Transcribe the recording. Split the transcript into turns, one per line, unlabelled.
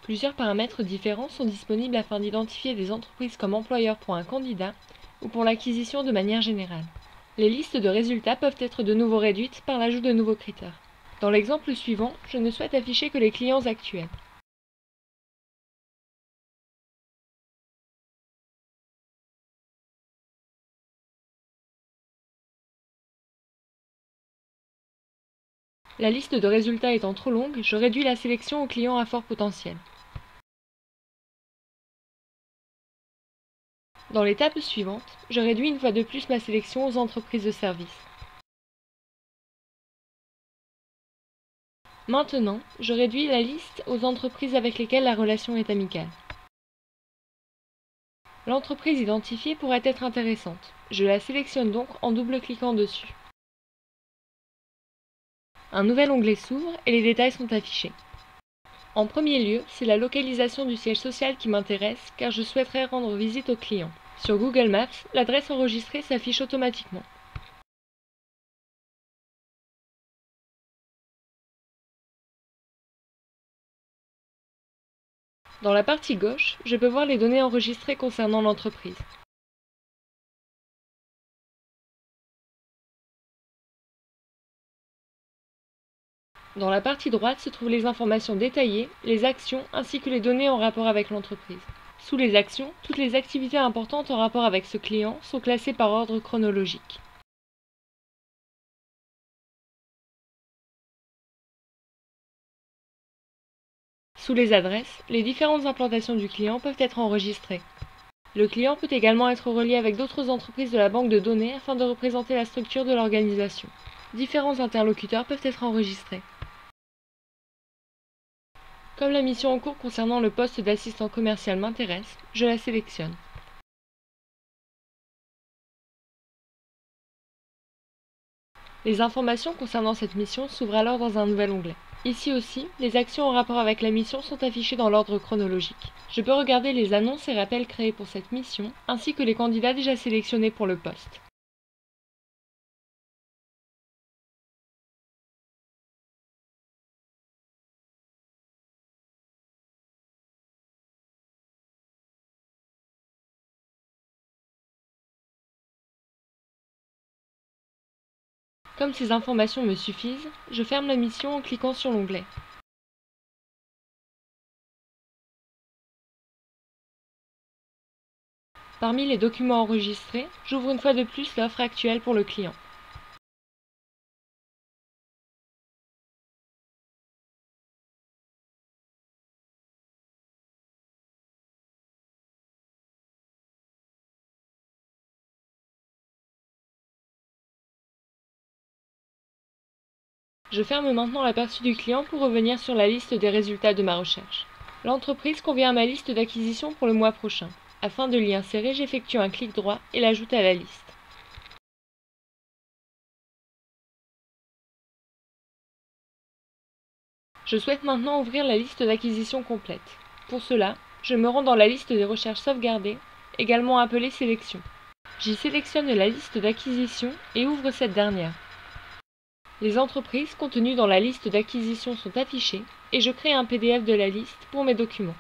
Plusieurs paramètres différents sont disponibles afin d'identifier des entreprises comme employeurs pour un candidat ou pour l'acquisition de manière générale. Les listes de résultats peuvent être de nouveau réduites par l'ajout de nouveaux critères. Dans l'exemple suivant, je ne souhaite afficher que les clients actuels. La liste de résultats étant trop longue, je réduis la sélection aux clients à fort potentiel. Dans l'étape suivante, je réduis une fois de plus ma sélection aux entreprises de services. Maintenant, je réduis la liste aux entreprises avec lesquelles la relation est amicale. L'entreprise identifiée pourrait être intéressante. Je la sélectionne donc en double-cliquant dessus. Un nouvel onglet s'ouvre et les détails sont affichés. En premier lieu, c'est la localisation du siège social qui m'intéresse car je souhaiterais rendre visite aux clients. Sur Google Maps, l'adresse enregistrée s'affiche automatiquement. Dans la partie gauche, je peux voir les données enregistrées concernant l'entreprise. Dans la partie droite se trouvent les informations détaillées, les actions ainsi que les données en rapport avec l'entreprise. Sous les actions, toutes les activités importantes en rapport avec ce client sont classées par ordre chronologique. Sous les adresses, les différentes implantations du client peuvent être enregistrées. Le client peut également être relié avec d'autres entreprises de la banque de données afin de représenter la structure de l'organisation. Différents interlocuteurs peuvent être enregistrés. Comme la mission en cours concernant le poste d'assistant commercial m'intéresse, je la sélectionne. Les informations concernant cette mission s'ouvrent alors dans un nouvel onglet. Ici aussi, les actions en rapport avec la mission sont affichées dans l'ordre chronologique. Je peux regarder les annonces et rappels créés pour cette mission, ainsi que les candidats déjà sélectionnés pour le poste. Comme ces informations me suffisent, je ferme la mission en cliquant sur l'onglet. Parmi les documents enregistrés, j'ouvre une fois de plus l'offre actuelle pour le client. Je ferme maintenant l'aperçu du client pour revenir sur la liste des résultats de ma recherche. L'entreprise convient à ma liste d'acquisition pour le mois prochain. Afin de l'y insérer, j'effectue un clic droit et l'ajoute à la liste. Je souhaite maintenant ouvrir la liste d'acquisition complète. Pour cela, je me rends dans la liste des recherches sauvegardées, également appelée sélection. J'y sélectionne la liste d'acquisition et ouvre cette dernière. Les entreprises contenues dans la liste d'acquisition sont affichées et je crée un PDF de la liste pour mes documents.